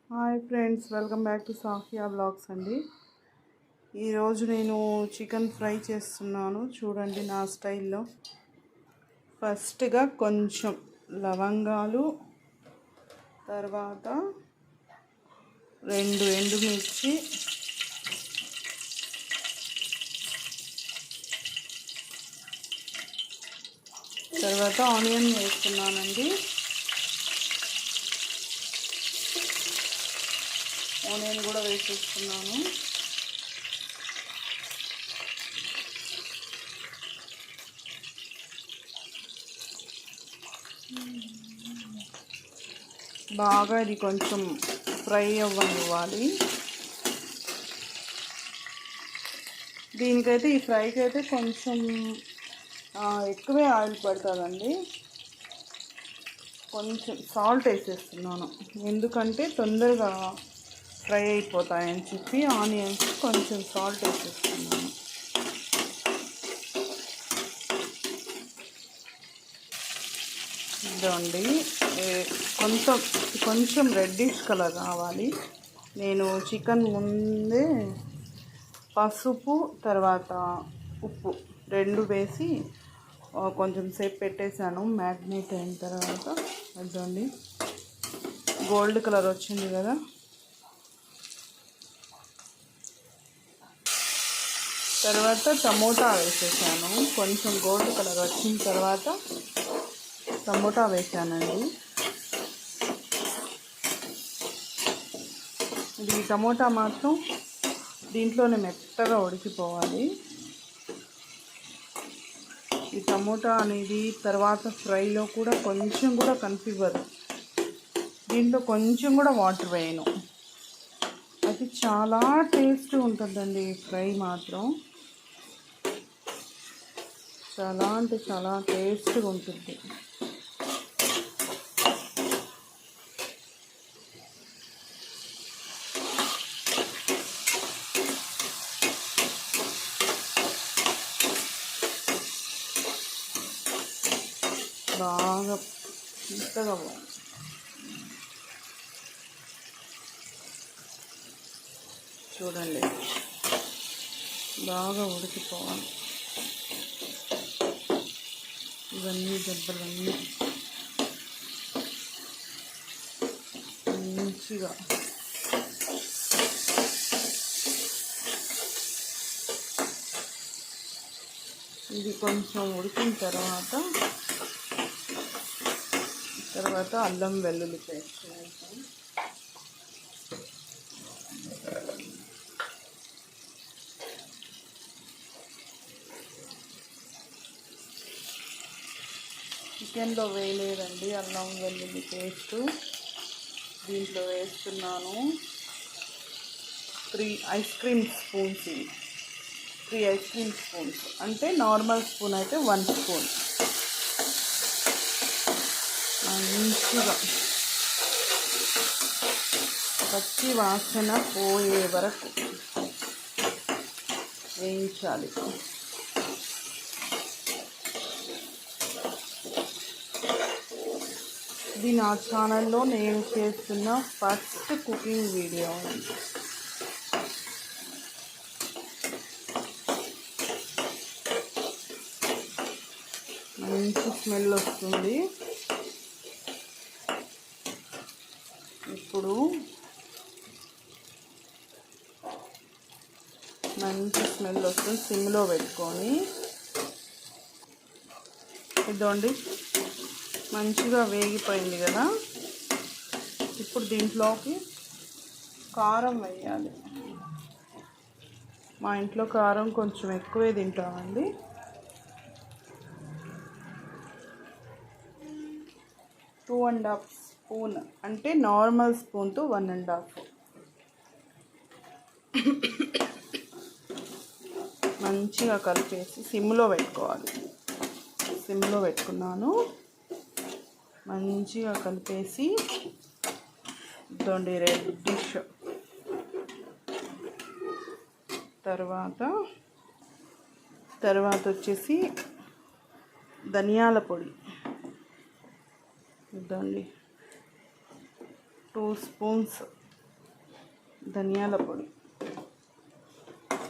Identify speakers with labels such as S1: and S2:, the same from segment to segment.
S1: Hi friends, welcome back to Safia vlogs అండి. ఈరోజు నేను చికెన్ ఫ్రై చేస్తున్నాను. చూడండి నా స్టైల్లో. ఫస్ట్గా కొంచెం లవంగాలు, తర్వాత 2 ఎండుమిర్చి, తర్వాత ఆనియన్ వేస్తున్నానండి. ఆనియన్ కూడా వేసేస్తున్నాను. బాగా ఇది కొంచెం ఫ్రై అవ్వనివ్వాలి. దీనికైతే ఈ ఫ్రైకి అయితే కొంచెం ఎక్కువే ఆయిల్ పడుతుందండి. కొంచెం సాల్ట్ వేసేస్తున్నాను, ఎందుకంటే తొందరగా ఫ్రై అయిపోతాయని చెప్పి ఆనియన్స్ కొంచెం సాల్ట్ వేసేస్తున్నాను. ఇదండి, కొంచెం రెడ్డిష్ కలర్ రావాలి. నేను చికెన్ ముందే పసుపు తర్వాత ఉప్పు 2 వేసి కొంచెం సేపు పెట్టేశాను. మ్యాగ్నేట్ అయిన తర్వాత అదండి గోల్డ్ కలర్ వచ్చింది కదా. తర్వాత టమోటా వేసేసాను. కొంచెం గోల్డ్ కలర్ వచ్చిన తర్వాత టమోటా వేసానండి. ఇది టమోటా మాత్రం దీంట్లోనే మెత్తగా ఉడికిపోవాలి. ఈ టమోటా అనేది తర్వాత ఫ్రైలో కూడా కొంచెం కూడా కనిపివ్వదు. దీంట్లో కొంచెం కూడా వాటర్ వేయను. అది చాలా టేస్ట్ ఉంటుందండి. ఫ్రై మాత్రం చాలా అంటే చాలా టేస్ట్గా ఉంటుంది. బాగా మెత్తగా చూడండి, బాగా ఉడికిపోవాలి. ఇవన్నీ దెబ్బలన్నీ మంచిగా ఇది కొంచెం ఉడికిన తర్వాత అల్లం వెల్లుల్లి పేస్ట్ వేస్తాం. చికెన్లో వేయలేదండి అల్లం వెల్లుల్లి పేస్టు. దీంట్లో వేస్తున్నాను 3 ice cream spoons. 3 ice cream spoons అంటే నార్మల్ స్పూన్ అయితే 1 స్పూన్. మంచిగా పచ్చి వాసన పోయే వరకు వేయించాలి. ఇది నా ఛానల్లో నేను చేస్తున్న ఫస్ట్ కుకింగ్ వీడియో. మంచి స్మెల్ వస్తుంది. ఇప్పుడు మంచి స్మెల్ వస్తుంది. సిమ్లో పెట్టుకొని ఇదండి మంచిగా వేగిపోయింది కదా. ఇప్పుడు దీంట్లోకి కారం వేయాలి. మా ఇంట్లో కారం కొంచెం ఎక్కువే తింటామండి. 2.5 స్పూన్ అంటే నార్మల్ స్పూన్తో 1.5. మంచిగా కలిపేసి సిమ్లో పెట్టుకోవాలి. సిమ్లో పెట్టుకున్నాను. మంచిగా కలిపేసి ఇదండి రెడ్డిష్. తర్వాత వచ్చేసి ధనియాల పొడి ఇదండి 2 స్పూన్స్ ధనియాల పొడి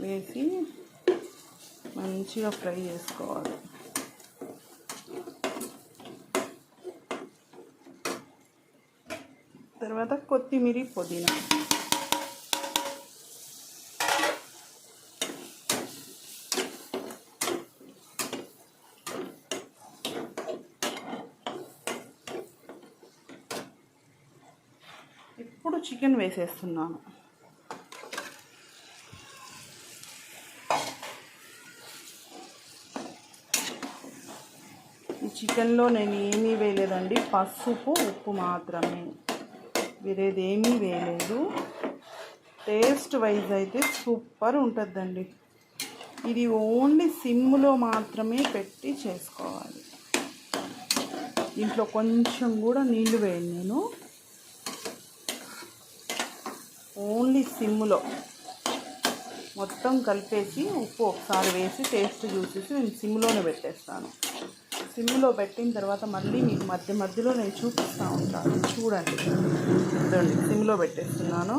S1: వేసి మంచిగా ఫ్రై చేసుకోవాలి. తర్వాత కొత్తిమీర, పుదీనా, ఇప్పుడు చికెన్ వేసేస్తున్నాను. ఈ చికెన్లో నేను ఏమీ వేయలేదండి, పసుపు, ఉప్పు మాత్రమే, వేరేది ఏమీ వేయలేదు. టేస్ట్ వైజ్ అయితే సూపర్ ఉంటుందండి. ఇది ఓన్లీ సిమ్లో మాత్రమే పెట్టి చేసుకోవాలి. దీంట్లో కొంచెం కూడా నీళ్ళు వేయను నేను, ఓన్లీ సిమ్లో మొత్తం కలిపేసి ఉప్పు ఒకసారి వేసి టేస్ట్ చూసేసి నేను సిమ్లోనే పెట్టేస్తాను. సిమ్లో పెట్టిన తర్వాత మళ్ళీ మీకు మధ్య మధ్యలో నేను చూపిస్తూ ఉంటాను, చూడండి. చూడండి, సిమ్లో పెట్టేస్తున్నాను.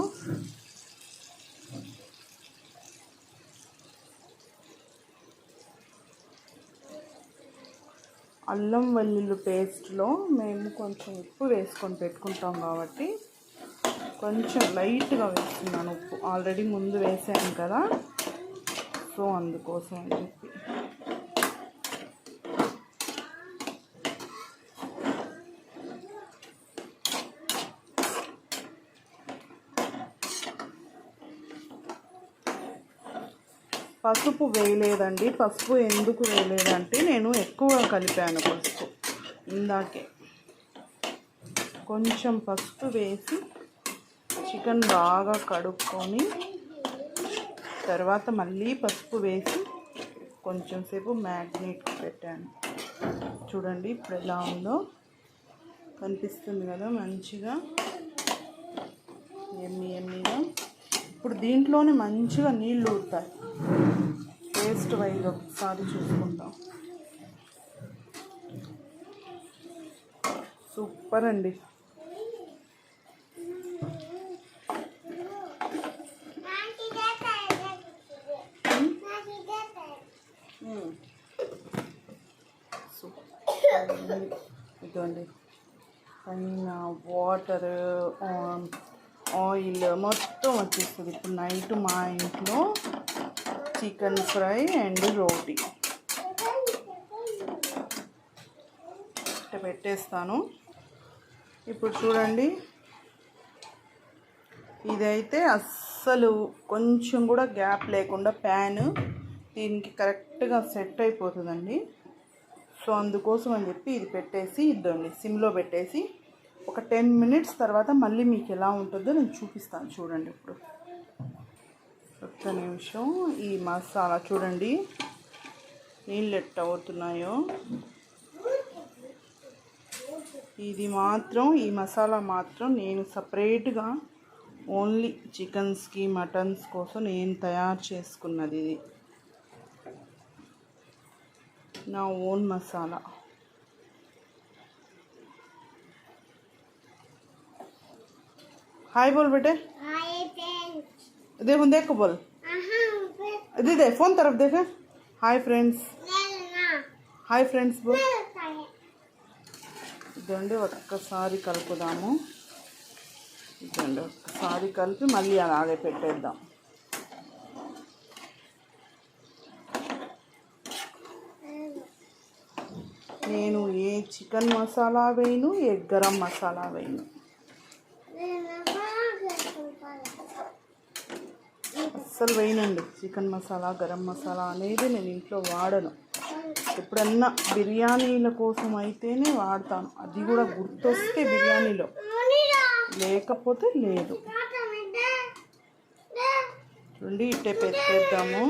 S1: అల్లం వెల్లుల్లి పేస్ట్లో మేము కొంచెం ఉప్పు వేసుకొని పెట్టుకుంటాం కాబట్టి కొంచెం లైట్గా వేస్తున్నాను ఉప్పు. ఆల్రెడీ ముందు వేసాను కదా, సో అందుకోసం అని చెప్పి. పసుపు వేయలేదండి. పసుపు ఎందుకు వేయలేదంటే నేను ఎక్కువగా కలిపాను పసుపు ఇందాకే. కొంచెం పసుపు వేసి చికెన్ బాగా కడుక్కొని తర్వాత మళ్ళీ పసుపు వేసి కొంచెం సేపు మ్యాగ్నేట్ పెట్టాను. చూడండి ఇప్పుడు ఎలా ఉందో కనిపిస్తుంది కదా, మంచిగా ఎమ్మీగా. ఇప్పుడు దీంట్లోనే మంచిగా నీళ్ళు ఊరుతాయి. టేస్ట్ వైజ్ ఒకసారి చూసుకుంటాం. సూపర్ అండి. ఇదిగోండి, పైన వాటర్, ఆయిల్ మొత్తం వచ్చేస్తుంది. ఇప్పుడు నైట్ మా ఇంట్లో చికెన్ ఫ్రై అండ్ రోటీ పెట్టేస్తాను. ఇప్పుడు చూడండి, ఇదైతే అస్సలు కొంచెం కూడా గ్యాప్ లేకుండా ప్యాన్ దీనికి కరెక్ట్గా సెట్ అయిపోతుందండి. సో అందుకోసం అని చెప్పి ఇది పెట్టేసి ఇద్దండి, సిమ్లో పెట్టేసి ఒక 10 minutes తర్వాత మళ్ళీ మీకు ఎలా ఉంటుందో నేను చూపిస్తాను. చూడండి ఇప్పుడు ఒక్క నిమిషం. ఈ మసాలా చూడండి నీళ్ళు ఎట్ట అవుతున్నాయో. ఇది మాత్రం, ఈ మసాలా మాత్రం నేను సపరేట్గా ఓన్లీ చికెన్స్కి, మటన్స్ కోసం నేను తయారు చేసుకున్నది. ఇది నా ఓన్ మసాలా. हाय बोल बेटे, देखो देखो बोल, दे फोन तरफ देखे. हाय फ्रेंड्स, हाय फ्रेंड्स बोल. ఇదండి ఒక్కసారి కలుపుదాము. ఇదండి ఒక్కసారి కలిపి మళ్ళీ అలాగే పెట్టేద్దాం. నేను ఏ చికెన్ మసాలా వేయను, ఏ గరం మసాలా వేయను. అస్సలు వేయనండి. చికెన్ మసాలా, గరం మసాలా అనేది నేను ఇంట్లో వాడను. ఎప్పుడన్నా బిర్యానీల కోసం అయితేనే వాడతాను, అది కూడా గుర్తొస్తే బిర్యానీలో, లేకపోతే లేదు. చూడండి ఇట్టే పెట్టేద్దాము.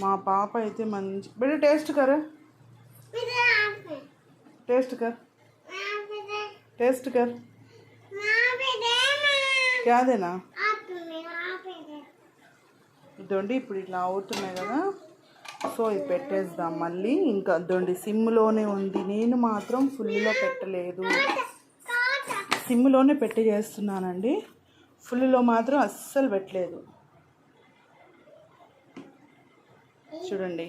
S1: మా పాప అయితే మంచి బేटा टेस्ट कर, टेस्ट कर, टेस्ट कर. क्या देना. ఇదండి ఇప్పుడు ఇట్లా అవుతున్నాయి కదా, సో ఇది పెట్టేద్దాం మళ్ళీ. ఇంకా ఇదండి సిమ్లోనే ఉంది, నేను మాత్రం ఫుల్లో పెట్టలేదు. సిమ్లోనే పెట్టి చేస్తున్నానండి, ఫుల్లో మాత్రం అస్సలు పెట్టలేదు. చూడండి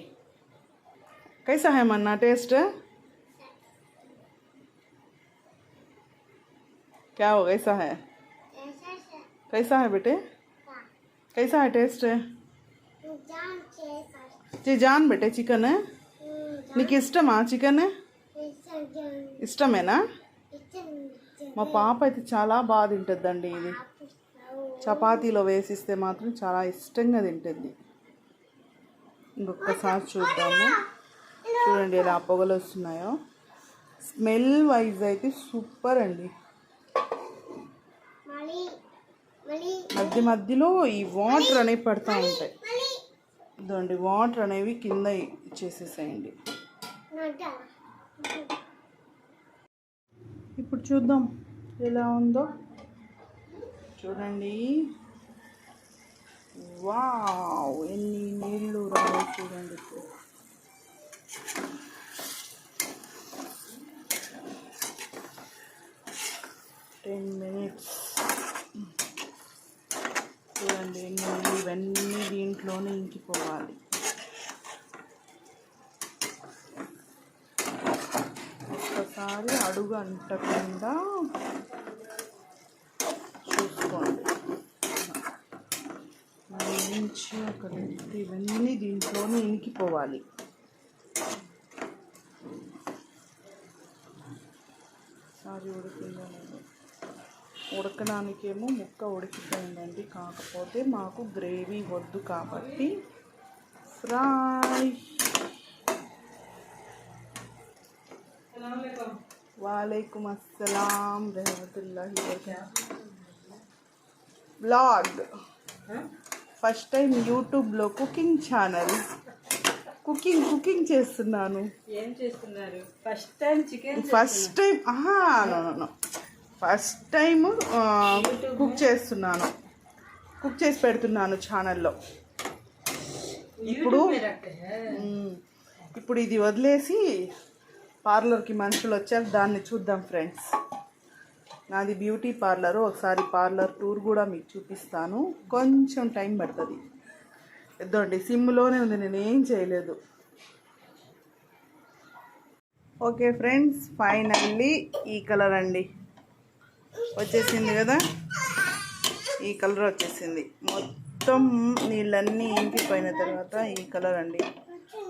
S1: कैसा है मन्ना टेस्ट? क्या हो कैसा है? कैसा है बेटे? कैसा है टेस्ट? जी जान बेटे चिकन है నీకు ఇష్టమా చికెన్? ఇష్టమేనా? మా పాప అయితే చాలా బాగా తింటుందండి. ఇది చపాతీలో వేసిస్తే మాత్రం చాలా ఇష్టంగా తింటుంది. ఇంకొకసారి చూద్దాము. చూడండి ఎలా పొగలు వస్తున్నాయో. స్మెల్ వైజ్ అయితే సూపర్ అండి. మధ్య మధ్యలో ఈ వాటర్ అనేవి పడుతూ ఉంటాయి. ఇదండి వాటర్ అనేవి కింద ఇచ్చేసేసేయండి. ఇప్పుడు చూద్దాం ఎలా ఉందో. చూడండి, వావ్ ఎన్ని నీళ్ళు రావో చూడండి. 10 minutes చూడండి. ఇవన్నీ దీంట్లోనే ఇంకిపోవాలి. ఒక్కసారి అడుగు అంటకుండా చూసుకోండి. మంచిగా కలిపి ఇవన్నీ దీంట్లోనే ఇంకిపోవాలి. సారి ఉడికిందో లేదు. ఉడకడానికేమో ముక్క ఉడికిపోయిందండి, కాకపోతే మాకు గ్రేవీ వద్దు కాబట్టి ఫ్రై. వాలేకుం అస్సలాం रहमतुल्लाहि वबरकातुहू. బ్లాగ్ ఫస్ట్ టైం యూట్యూబ్లో కుకింగ్ ఛానల్. కుకింగ్ చేస్తున్నాను.
S2: ఏం చేస్తున్నారు? First time chicken.
S1: First time no first time cook చేస్తున్నాను. కుక్ చేసి పెడుతున్నాను ఛానల్లో. ఇప్పుడు ఇది వదిలేసి పార్లర్కి మనుషులు వచ్చారు, దాన్ని చూద్దాం ఫ్రెండ్స్. నాది బ్యూటీ పార్లరు. ఒకసారి పార్లర్ టూర్ కూడా మీకు చూపిస్తాను. కొంచెం టైం పడుతుంది. ఇద్దండి సిమ్లోనే ఉంది, నేనేం చేయలేదు. ఓకే ఫ్రెండ్స్, ఫైనల్లీ ఈ కలర్ అండి వచ్చేసింది కదా. ఈ కలర్ వచ్చేసింది. మొత్తం నీళ్ళన్నీ ఇంకిపోయిన తర్వాత ఈ కలర్ అండి.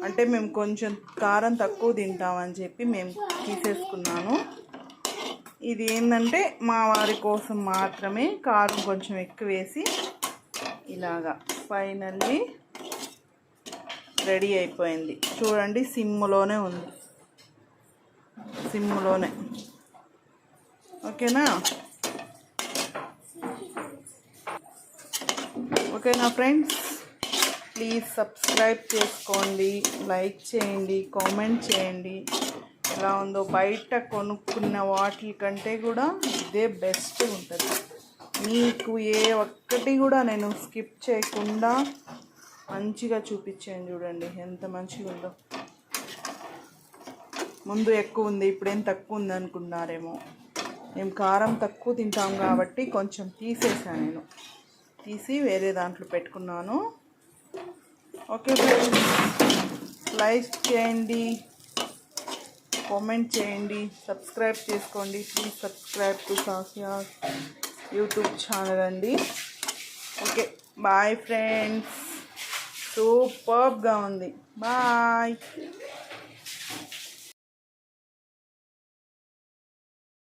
S1: అంటే మేము కొంచెం కారం తక్కువ తింటామని చెప్పి మేము తీసేసుకున్నాను. ఇది ఏంటంటే మా వారి కోసం మాత్రమే కారం కొంచెం ఎక్కువ వేసి ఇలాగా ఫైనల్లీ రెడీ అయిపోయింది. చూడండి సిమ్లోనే ఉంది, సిమ్లోనే. ఓకేనా ఫ్రెండ్స్, ప్లీజ్ సబ్స్క్రైబ్ చేసుకోండి, లైక్ చేయండి, కామెంట్ చేయండి. ఎలా ఉందో బయట కొనుక్కున్న వాటి కంటే కూడా ఇదే బెస్ట్ ఉంటుంది. మీకు ఏ ఒక్కటి కూడా నేను స్కిప్ చేయకుండా మంచిగా చూపించాను. చూడండి ఎంత మంచిగా ఉందో. ముందు ఎక్కువ ఉంది, ఇప్పుడేం తక్కువ ఉంది అనుకున్నారేమో. మేము కారం తక్కువ తింటాం కాబట్టి కొంచెం తీసేసాను. నేను తీసి వేరే దాంట్లో పెట్టుకున్నాను. ఓకే ఫ్రెండ్స్, లైక్ చేయండి, కామెంట్ చేయండి, సబ్స్క్రైబ్ చేసుకోండి. Please subscribe to Safia YouTube channel అండి. ఓకే బాయ్ ఫ్రెండ్స్, సూపర్గా ఉంది. బాయ్.